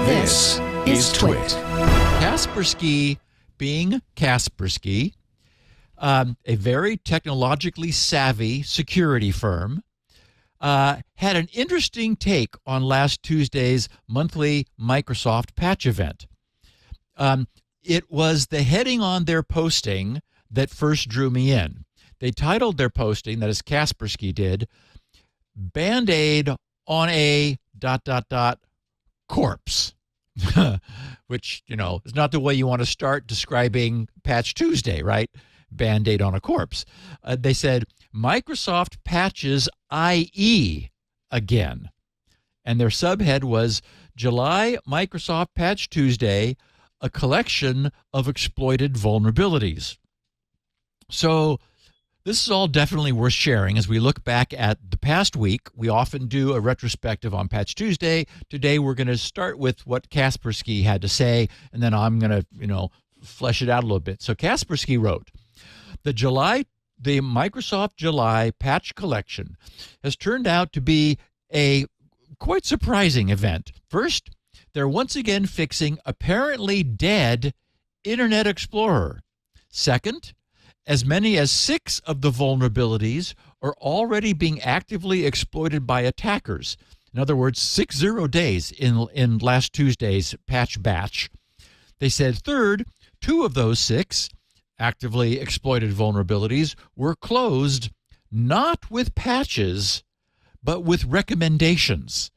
This is TWiT. Kaspersky, being Kaspersky, a very technologically savvy security firm, had an interesting take on last Tuesday's monthly Microsoft patch event. It was the heading on their posting that first drew me in. They titled their posting, that is Kaspersky did, Band-Aid on a ... corpse, which, is not the way you want to start describing Patch Tuesday, right? Band-Aid on a corpse. They said, Microsoft patches IE again. And their subhead was, July Microsoft Patch Tuesday, a collection of exploited vulnerabilities. So this is all definitely worth sharing as we look back at the past week. We often do a retrospective on Patch Tuesday. Today we're going to start with what Kaspersky had to say, and then I'm going to, flesh it out a little bit. So Kaspersky wrote, the Microsoft July patch collection has turned out to be a quite surprising event. First, they're once again fixing apparently dead Internet Explorer. Second, as many as 6 of the vulnerabilities are already being actively exploited by attackers. In other words, 60 days in last Tuesday's patch batch. They said third, 2 of those 6 actively exploited vulnerabilities were closed not with patches, but with recommendations.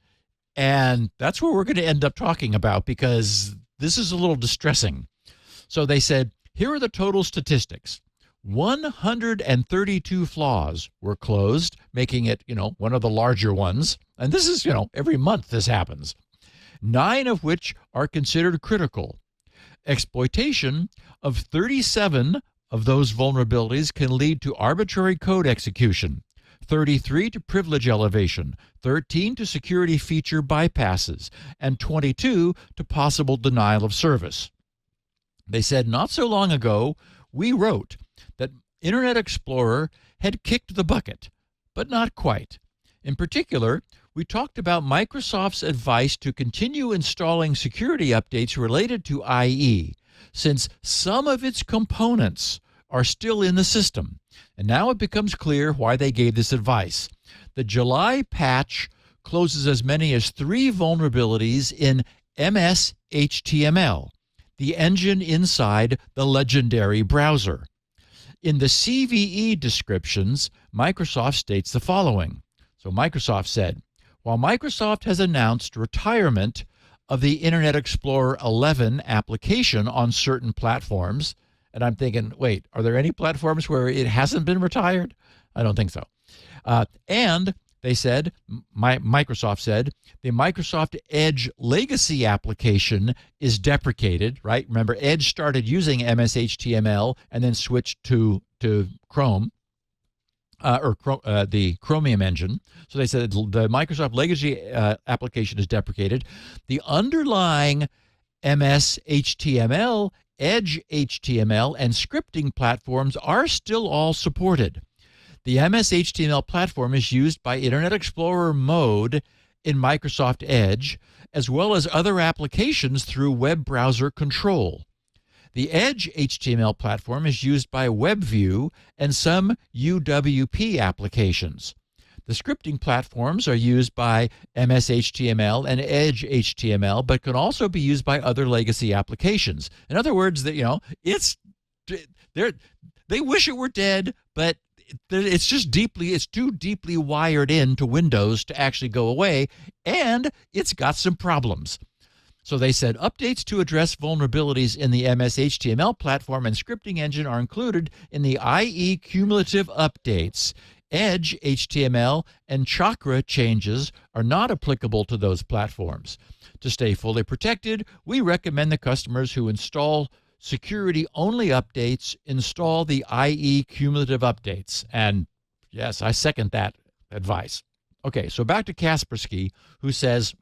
And that's what we're going to end up talking about because this is a little distressing. So they said, here are the total statistics. 132 flaws were closed, making it, one of the larger ones. And this is, every month this happens. 9 of which are considered critical. Exploitation of 37 of those vulnerabilities can lead to arbitrary code execution, 33 to privilege elevation, 13 to security feature bypasses, and 22 to possible denial of service. They said not so long ago, we wrote that Internet Explorer had kicked the bucket, but not quite. In particular, we talked about Microsoft's advice to continue installing security updates related to IE, since some of its components are still in the system. And now it becomes clear why they gave this advice. The July patch closes as many as 3 vulnerabilities in MS HTML, the engine inside the legendary browser. In the CVE descriptions, Microsoft states the following. So Microsoft said, while Microsoft has announced retirement of the Internet Explorer 11 application on certain platforms, and I'm thinking, wait, are there any platforms where it hasn't been retired? I don't think so. And they said, Microsoft said, the Microsoft Edge legacy application is deprecated, right? Remember, Edge started using MS HTML and then switched to Chrome, the Chromium engine. So they said the Microsoft legacy application is deprecated. The underlying MS HTML, Edge HTML, and scripting platforms are still all supported. The MS HTML platform is used by Internet Explorer mode in Microsoft Edge, as well as other applications through web browser control. The Edge HTML platform is used by WebView and some UWP applications. The scripting platforms are used by MS HTML and Edge HTML, but can also be used by other legacy applications. In other words, they wish it were dead, but it's too deeply wired into Windows to actually go away, and it's got some problems. So they said updates to address vulnerabilities in the MS HTML platform and scripting engine are included in the IE cumulative updates. Edge HTML and Chakra changes are not applicable to those platforms. To stay fully protected, we recommend the customers who install security-only updates install the IE cumulative updates. And yes, I second that advice. Okay, so back to Kaspersky, who says,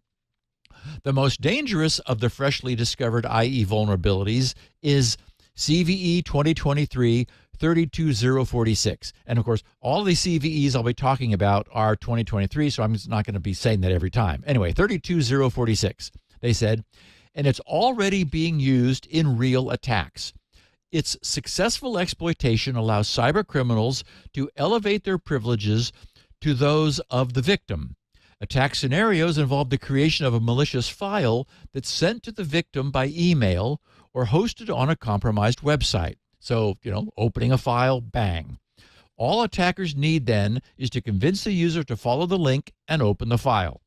the most dangerous of the freshly discovered IE vulnerabilities is CVE 2023-32046. And of course, all the CVEs I'll be talking about are 2023, so I'm just not going to be saying that every time. Anyway, 32046. they said, and it's already being used in real attacks. Its successful exploitation allows cybercriminals to elevate their privileges to those of the victim. Attack scenarios involve the creation of a malicious file that's sent to the victim by email or hosted on a compromised website. So, opening a file, bang. All attackers need then is to convince the user to follow the link and open the file.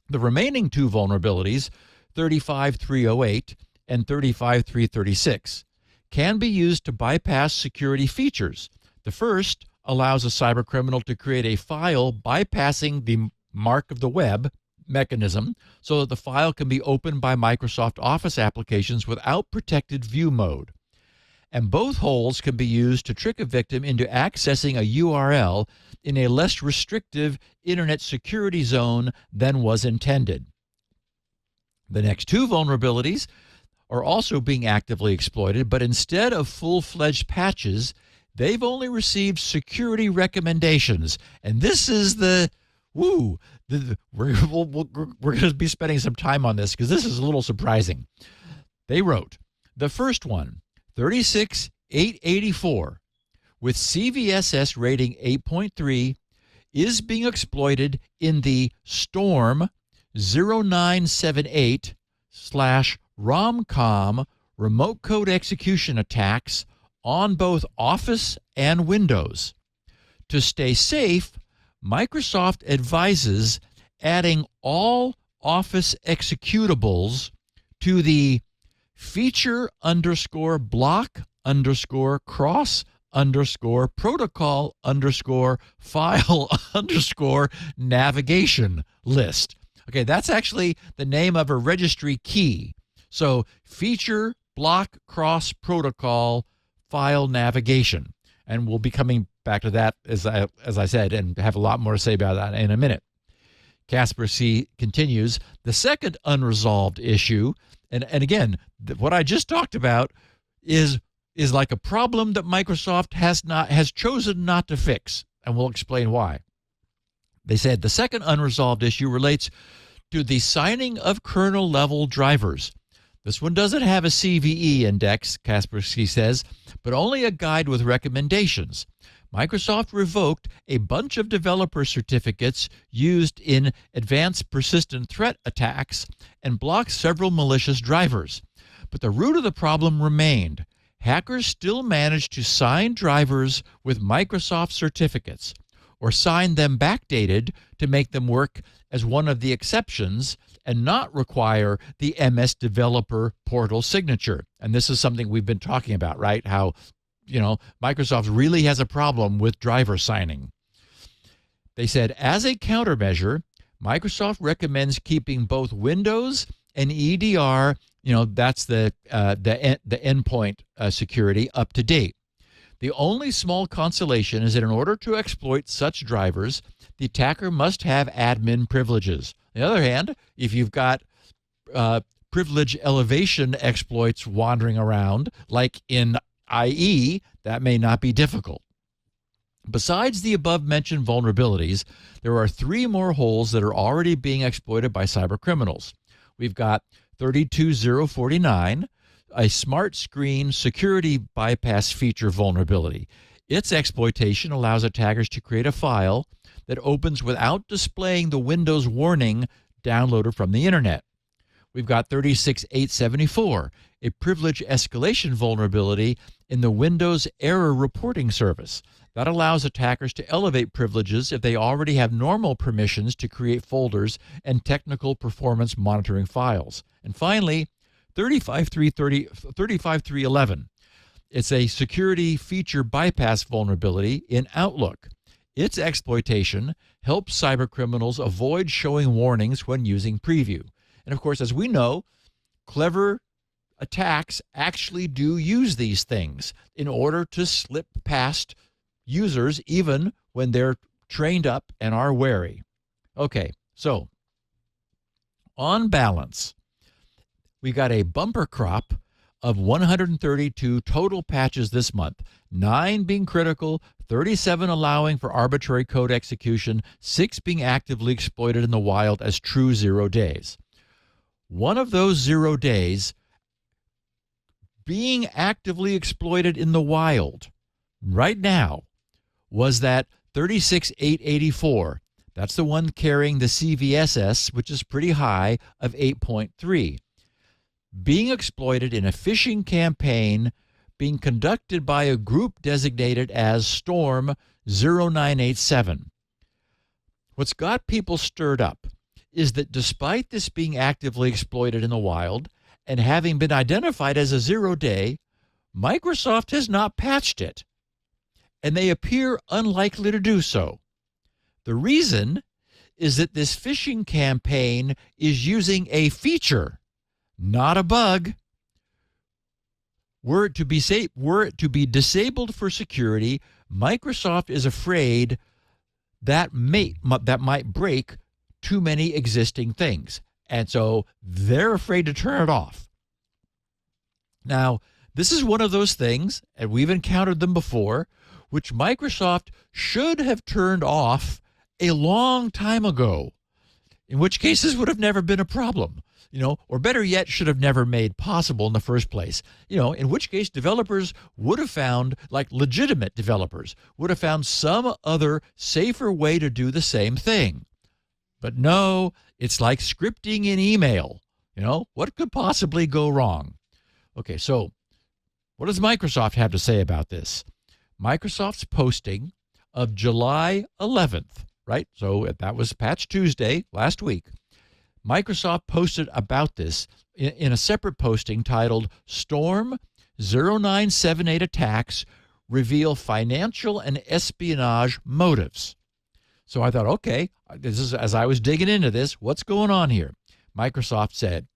The remaining two vulnerabilities, 35308 and 35336, can be used to bypass security features. The first allows a cybercriminal to create a file bypassing the mark of the web mechanism so that the file can be opened by Microsoft Office applications without protected view mode. And both holes can be used to trick a victim into accessing a URL in a less restrictive internet security zone than was intended. The next two vulnerabilities are also being actively exploited, but instead of full-fledged patches, they've only received security recommendations. And this is we're going to be spending some time on this because this is a little surprising. They wrote, the first one, 36884, with CVSS rating 8.3, is being exploited in the Storm 0978/Romcom remote code execution attacks on both Office and Windows. To stay safe, Microsoft advises adding all Office executables to the feature_block_cross_protocol_file_navigation list. Okay, that's actually the name of a registry key. So feature block cross protocol file navigation. And we'll be coming back to that, as I said, and have a lot more to say about that in a minute. Kaspersky continues, the second unresolved issue, and again, what I just talked about is like a problem that Microsoft has chosen not to fix, and we'll explain why. They said the second unresolved issue relates to the signing of kernel-level drivers. This one doesn't have a CVE index, Kaspersky says, but only a guide with recommendations. Microsoft revoked a bunch of developer certificates used in advanced persistent threat attacks and blocked several malicious drivers. But the root of the problem remained. Hackers still managed to sign drivers with Microsoft certificates, or sign them backdated to make them work as one of the exceptions and not require the MS Developer Portal signature. And this is something we've been talking about, right? How, Microsoft really has a problem with driver signing. They said, as a countermeasure, Microsoft recommends keeping both Windows and EDR, that's the endpoint security, up to date. The only small consolation is that in order to exploit such drivers, the attacker must have admin privileges. On the other hand, if you've got privilege elevation exploits wandering around, like in IE, that may not be difficult. Besides the above-mentioned vulnerabilities, there are three more holes that are already being exploited by cybercriminals. We've got 32049, a smart screen security bypass feature vulnerability. Its exploitation allows attackers to create a file that opens without displaying the Windows warning downloaded from the internet. We've got 36874, a privilege escalation vulnerability in the Windows Error Reporting Service. That allows attackers to elevate privileges if they already have normal permissions to create folders and technical performance monitoring files. And finally, 35311. It's a security feature bypass vulnerability in Outlook. Its exploitation helps cybercriminals avoid showing warnings when using Preview. And of course, as we know, clever attacks actually do use these things in order to slip past users even when they're trained up and are wary. Okay, so on balance, we got a bumper crop of 132 total patches this month, 9 being critical, 37 allowing for arbitrary code execution, 6 being actively exploited in the wild as true 0 days. one of those 0 days being actively exploited in the wild right now was that 36884. That's the one carrying the CVSS, which is pretty high, of 8.3. Being exploited in a phishing campaign being conducted by a group designated as Storm 0987. What's got people stirred up is that despite this being actively exploited in the wild and having been identified as a 0 day, Microsoft has not patched it, and they appear unlikely to do so. The reason is that this phishing campaign is using a feature, not a bug. Were it to be disabled for security, Microsoft is afraid that might break too many existing things. And so they're afraid to turn it off. Now, this is one of those things, and we've encountered them before, which Microsoft should have turned off a long time ago, in which case this would have never been a problem, or better yet, should have never made possible in the first place, in which case developers would have found, like legitimate developers, would have found some other safer way to do the same thing. But no, it's like scripting in email. What could possibly go wrong? Okay, so what does Microsoft have to say about this? Microsoft's posting of July 11th, right? So that was Patch Tuesday last week. Microsoft posted about this in a separate posting titled Storm 0978 Attacks Reveal Financial and Espionage Motives. So I thought, okay, this is, as I was digging into this, what's going on here? Microsoft said,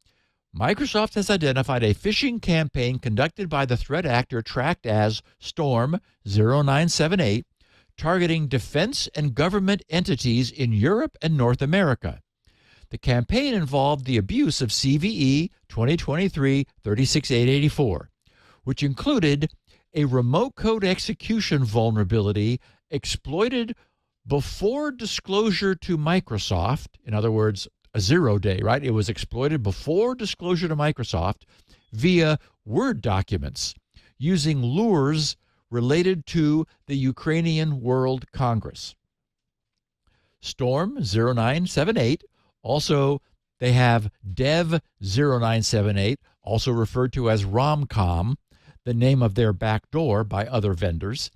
Microsoft has identified a phishing campaign conducted by the threat actor tracked as Storm 0978, targeting defense and government entities in Europe and North America. The campaign involved the abuse of CVE 2023-36884, which included a remote code execution vulnerability exploited before disclosure to Microsoft. In other words, a 0 day, right? It was exploited before disclosure to Microsoft via Word documents using lures related to the Ukrainian World Congress. Storm 0978, also they have Dev 0978, also referred to as Romcom, the name of their backdoor by other vendors,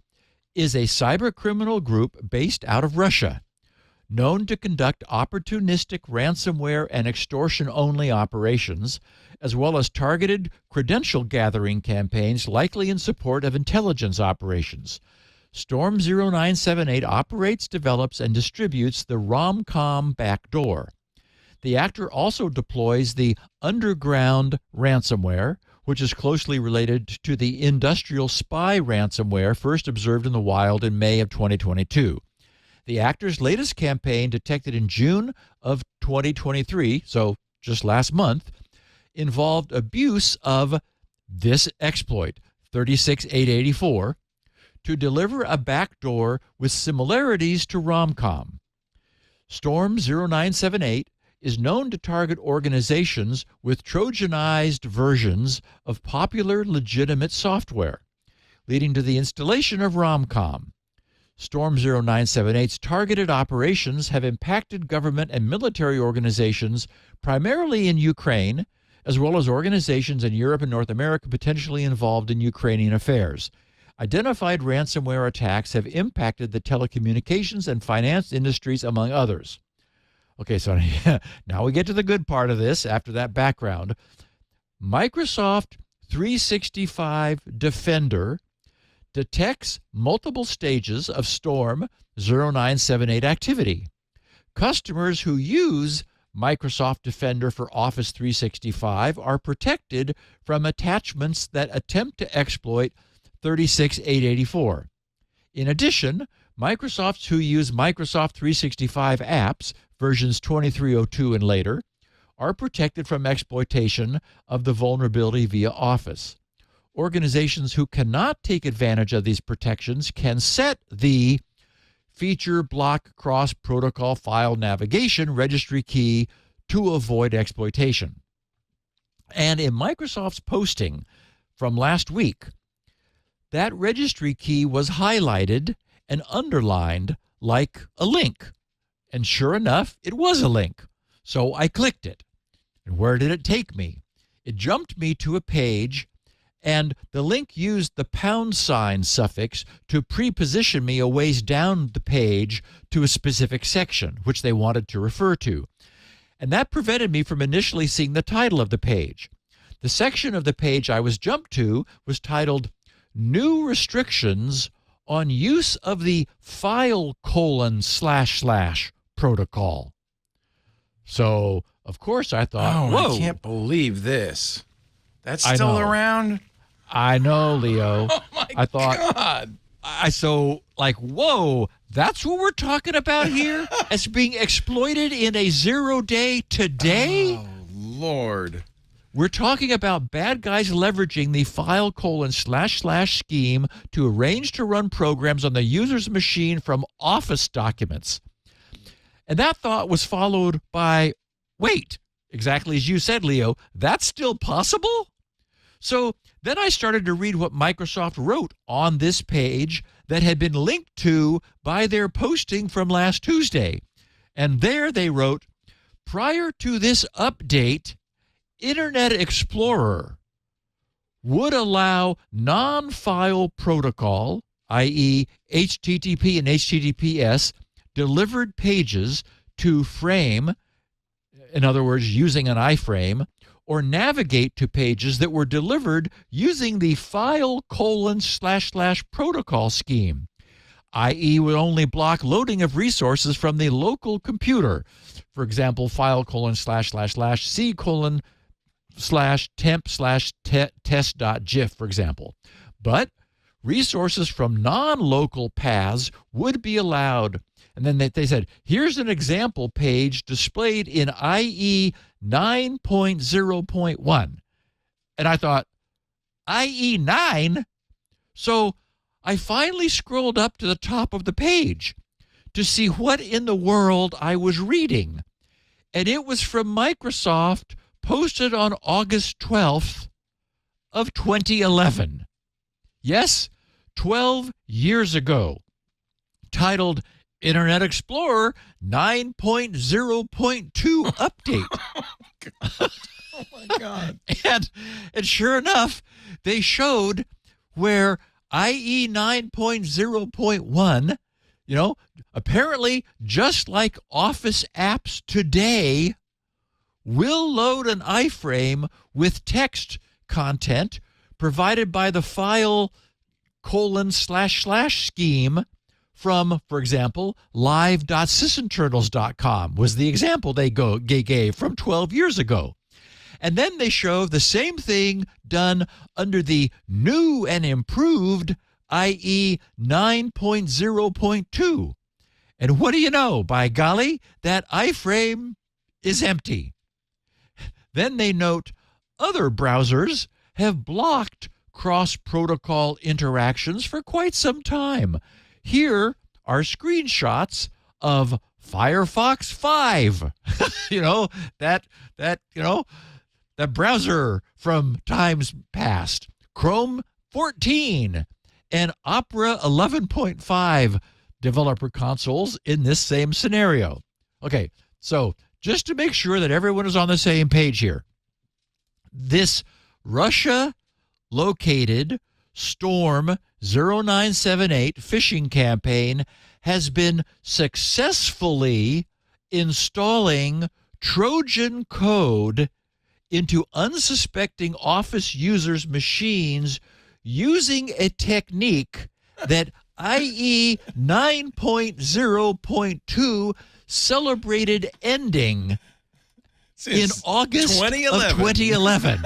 is a cybercriminal group based out of Russia, known to conduct opportunistic ransomware and extortion-only operations, as well as targeted credential-gathering campaigns likely in support of intelligence operations. Storm 0978 operates, develops, and distributes the Romcom backdoor. The actor also deploys the underground ransomware, which is closely related to the industrial spy ransomware first observed in the wild in May of 2022. The actor's latest campaign, detected in June of 2023, so just last month, involved abuse of this exploit, 36884, to deliver a backdoor with similarities to Romcom. Storm 0978 is known to target organizations with Trojanized versions of popular legitimate software, leading to the installation of Romcom. Storm 0978's targeted operations have impacted government and military organizations primarily in Ukraine, as well as organizations in Europe and North America potentially involved in Ukrainian affairs. Identified ransomware attacks have impacted the telecommunications and finance industries, among others. Okay, so now we get to the good part of this after that background. Microsoft 365 Defender detects multiple stages of Storm 0978 activity. Customers who use Microsoft Defender for Office 365 are protected from attachments that attempt to exploit 36884. In addition, Microsofts who use Microsoft 365 apps, versions 2302 and later, are protected from exploitation of the vulnerability via Office. Organizations who cannot take advantage of these protections can set the feature block cross protocol file navigation registry key to avoid exploitation. And in Microsoft's posting from last week, that registry key was highlighted and underlined like a link. And sure enough, it was a link. So I clicked it. And where did it take me? It jumped me to a page, and the link used the # suffix to pre-position me a ways down the page to a specific section, which they wanted to refer to. And that prevented me from initially seeing the title of the page. The section of the page I was jumped to was titled New Restrictions on Use of the file : / protocol. So, of course, I thought, whoa. I can't believe this. That's I still know. around? I know, Leo. Oh, my I thought, God. Whoa, that's what we're talking about here? As being exploited in a 0-day today? Oh, Lord. We're talking about bad guys leveraging the file : / scheme to arrange to run programs on the user's machine from Office documents. And that thought was followed by, wait, exactly as you said, Leo, that's still possible? So then I started to read what Microsoft wrote on this page that had been linked to by their posting from last Tuesday. And there they wrote, prior to this update, Internet Explorer would allow non-file protocol, i.e. HTTP and HTTPS, delivered pages to frame, in other words, using an iframe, or navigate to pages that were delivered using the file : / protocol scheme, i.e. would only block loading of resources from the local computer. For example, file : / c : /temp / test.gif, for example. But resources from non-local paths would be allowed. And then they said, here's an example page displayed in IE 9.0.1. And I thought, IE 9? So I finally scrolled up to the top of the page to see what in the world I was reading. And it was from Microsoft, posted on August 12th of 2011. Yes, 12 years ago, titled Internet Explorer 9.0.2 update. Oh, my God. And sure enough, they showed where IE 9.0.1, apparently just like Office apps today, will load an iframe with text content provided by the file : / scheme from, for example, live.sysinternals.com was the example they gave from 12 years ago. And then they show the same thing done under the new and improved IE 9.0.2. And what do you know? By golly, that iframe is empty. Then they note other browsers have blocked cross-protocol interactions for quite some time. Here are screenshots of Firefox 5. That browser from times past. Chrome 14 and Opera 11.5 developer consoles in this same scenario. Okay, so just to make sure that everyone is on the same page here, this Russia-located Storm 0978 phishing campaign has been successfully installing Trojan code into unsuspecting Office users' machines using a technique that IE 9.0.2 celebrated ending in August 2011. Of 2011.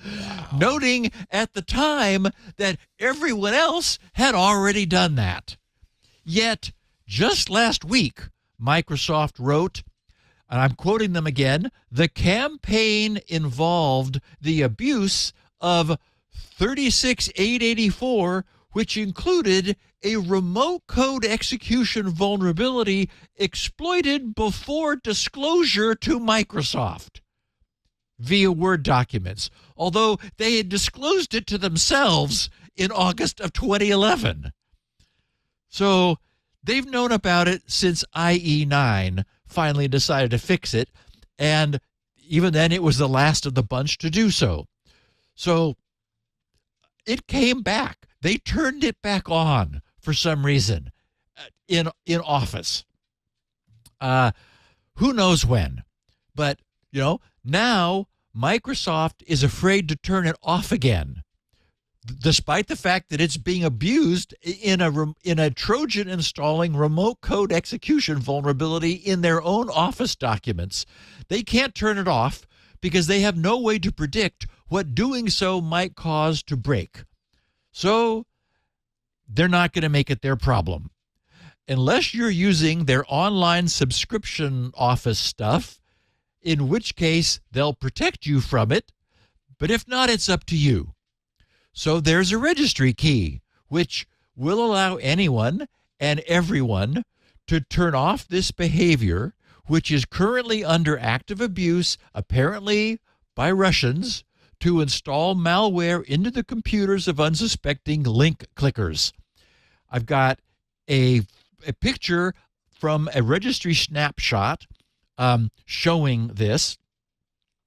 Wow. Noting at the time that everyone else had already done that. Yet, just last week, Microsoft wrote, and I'm quoting them again, the campaign involved the abuse of 36884, which included a remote code execution vulnerability exploited before disclosure to Microsoft. via Word documents, although they had disclosed it to themselves in August of 2011. So they've known about it since IE9 finally decided to fix it, and even then it was the last of the bunch to do so. So it came back. They turned it back on for some reason in Office. Who knows when? But, now Microsoft is afraid to turn it off again, despite the fact that it's being abused in a Trojan installing remote code execution vulnerability in their own Office documents. They can't turn it off because they have no way to predict what doing so might cause to break. So they're not going to make it their problem. Unless you're using their online subscription Office stuff, in which case they'll protect you from it. But if not, it's up to you. So there's a registry key, which will allow anyone and everyone to turn off this behavior, which is currently under active abuse, apparently by Russians, to install malware into the computers of unsuspecting link clickers. I've got a picture from a registry snapshot showing this.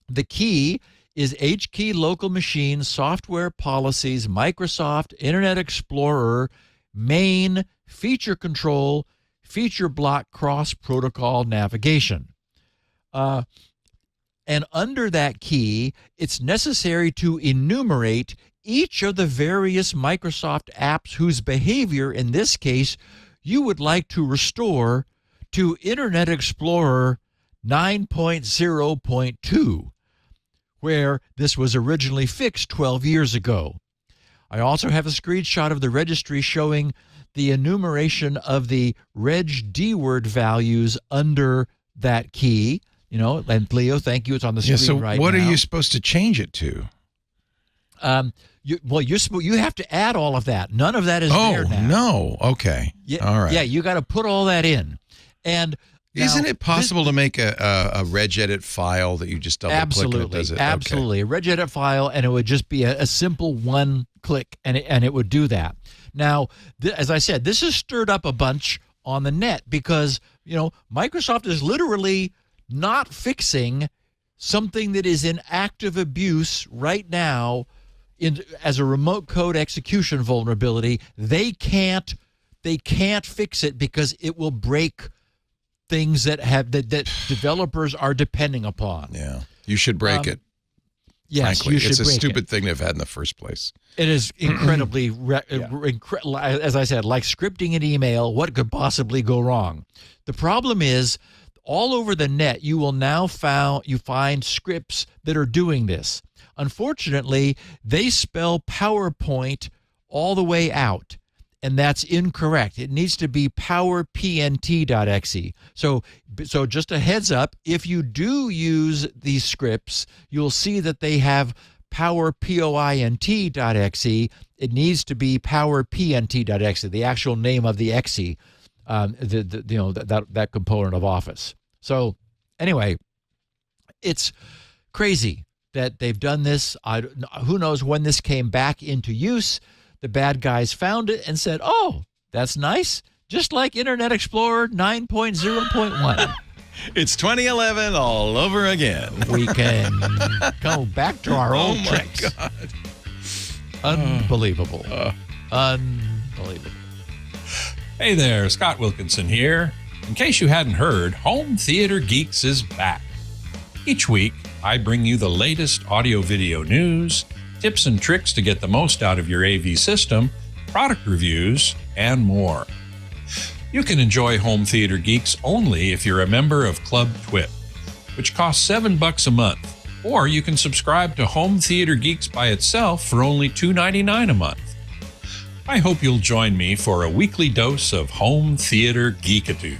The key is HKey local machine, software policies, Microsoft, Internet Explorer, main, feature control, feature block, cross-protocol navigation. And under that key, it's necessary to enumerate each of the various Microsoft apps whose behavior, in this case, you would like to restore to Internet Explorer 9.0.2, where this was originally fixed 12 years ago. I also have a screenshot of the registry showing the enumeration of the reg dword values under that key. And Leo, thank you. It's on the screen right now. So what are you supposed to change it to? You have to add all of that. None of that is there now. Oh, no. Okay. All right. Yeah, you got to put all that in. And isn't it possible to make a regedit file that you just double-click and it does it? Absolutely. A regedit file, and it would just be a simple one click, and it would do that. Now, as I said, this has stirred up a bunch on the net because, Microsoft is literally not fixing something that is in active abuse right now as a remote code execution vulnerability. They can't fix it because it will break things that developers are depending upon. Yeah, you should break it. Yes, frankly. you should It's a break stupid thing they've had in the first place. It is incredibly, as I said, like scripting an email. What could possibly go wrong? The problem is, all over the net, you will now find scripts that are doing this. Unfortunately, they spell PowerPoint all the way out, and that's incorrect. It needs to be powerpnt.exe. So just a heads up, if you do use these scripts, you'll see that they have powerpoint.exe. It needs to be powerpnt.exe, the actual name of the exe. That component of Office. So anyway, it's crazy that they've done this. Who knows when this came back into use? The bad guys found it and said, "Oh, that's nice, just like Internet Explorer 9.0.1." It's 2011 all over again. We can go back to our old tricks. God. Unbelievable. Unbelievable. Hey there, Scott Wilkinson here. In case you hadn't heard, Home Theater Geeks is back. Each week, I bring you the latest audio-video news, tips and tricks to get the most out of your AV system, product reviews, and more. You can enjoy Home Theater Geeks only if you're a member of Club TWiT, which costs $7 a month, or you can subscribe to Home Theater Geeks by itself for only $2.99 a month. I hope you'll join me for a weekly dose of home theater geekitude.